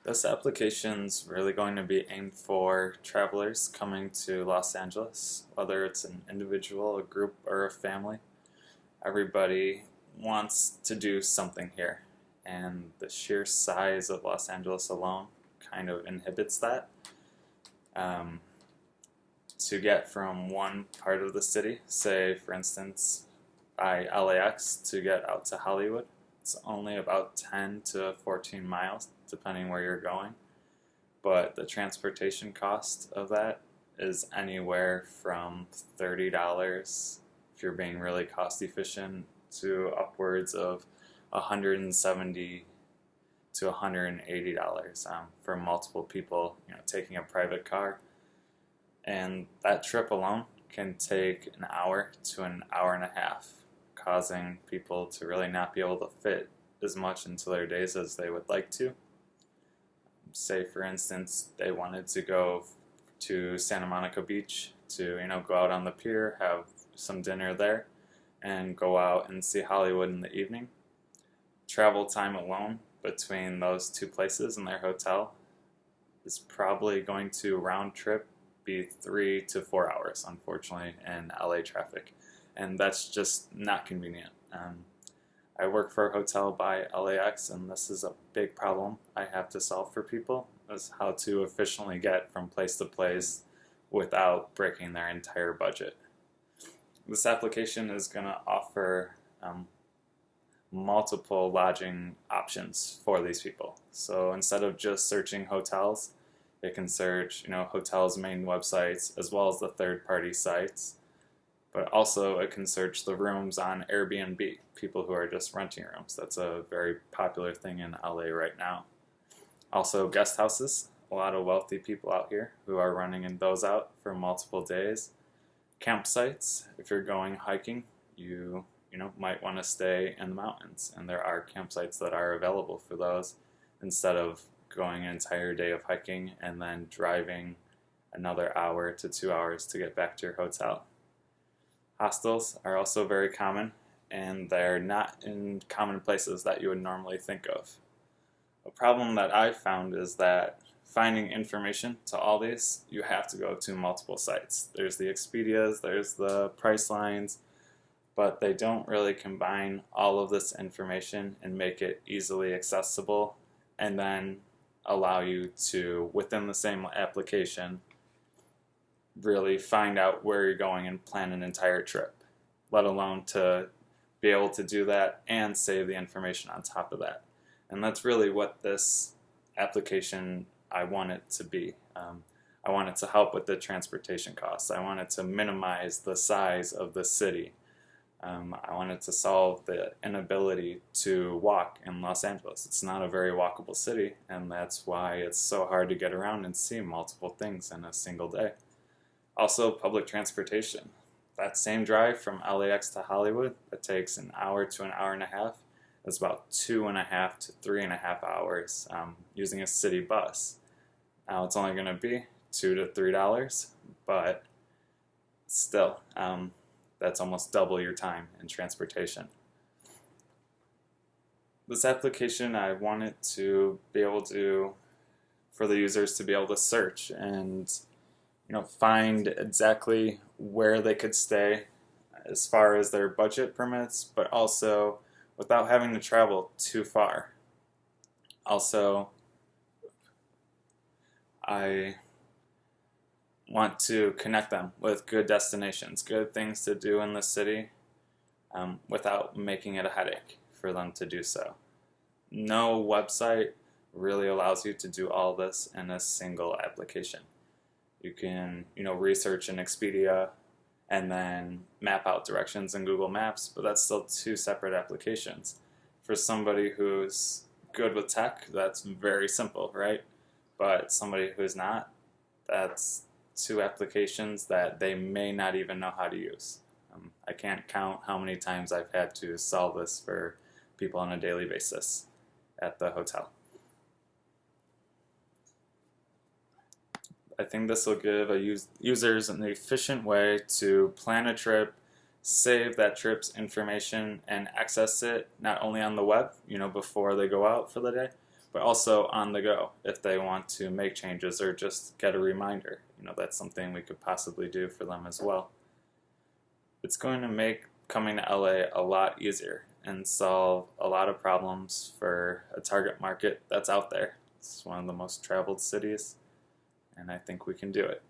This application's really going to be aimed for travelers coming to Los Angeles, whether it's an individual, a group, or a family. Everybody wants to do something here, and the sheer size of Los Angeles alone kind of inhibits that. Um, to get from one part of the city, say for instance by LAX to get out to Hollywood, it's only about 10 to 14 miles depending where you're going, but the transportation cost of that is anywhere from $30 if you're being really cost efficient to upwards of $170 to $180 for multiple people, taking a private car. And that trip alone can take an hour to an hour and a half, causing people to really not be able to fit as much into their days as they would like to. Say, for instance, they wanted to go to Santa Monica Beach to, go out on the pier, have some dinner there, and go out and see Hollywood in the evening. Travel time alone between those two places and their hotel is probably going to round trip be 3 to 4 hours, unfortunately, in LA traffic, and that's just not convenient. I work for a hotel by LAX, and this is a big problem I have to solve for people, is how to efficiently get from place to place without breaking their entire budget. This application is going to offer multiple lodging options for these people. So instead of just searching hotels, it can search, hotels' main websites as well as the third-party sites. But also it can search the rooms on Airbnb, people who are just renting rooms. That's a very popular thing in LA right now. Also guest houses, a lot of wealthy people out here who are running those out for multiple days. Campsites, if you're going hiking, you might want to stay in the mountains, and there are campsites that are available for those instead of going an entire day of hiking and then driving another hour to 2 hours to get back to your hotel. Hostels are also very common, and they're not in common places that you would normally think of. A problem that I've found is that finding information to all these, you have to go to multiple sites. There's the Expedias, there's the Pricelines, but they don't really combine all of this information and make it easily accessible and then allow you to, within the same application, really find out where you're going and plan an entire trip, let alone to be able to do that and save the information on top of that. And that's really what this application, I want it to be. I want it to help with the transportation costs. I want it to minimize the size of the city. I wanted to solve the inability to walk in Los Angeles. It's not a very walkable city, and that's why it's so hard to get around and see multiple things in a single day. Also, public transportation. That same drive from LAX to Hollywood that takes an hour to an hour and a half is about 2.5 to 3.5 hours using a city bus. Now it's only going to be $2 to $3, but still, that's almost double your time in transportation. This application, I wanted to be able to, for the users to be able to search and find exactly where they could stay as far as their budget permits, but also without having to travel too far. Also, I want to connect them with good destinations, good things to do in the city, without making it a headache for them to do so. No website really allows you to do all this in a single application. You can, research in Expedia and then map out directions in Google Maps, but that's still two separate applications. For somebody who's good with tech, that's very simple, right? But somebody who's not, that's two applications that they may not even know how to use. I can't count how many times I've had to solve this for people on a daily basis at the hotel. I think this will give users an efficient way to plan a trip, save that trip's information, and access it not only on the web, before they go out for the day, but also on the go if they want to make changes or just get a reminder. That's something we could possibly do for them as well. It's going to make coming to LA a lot easier and solve a lot of problems for a target market that's out there. It's one of the most traveled cities, and I think we can do it.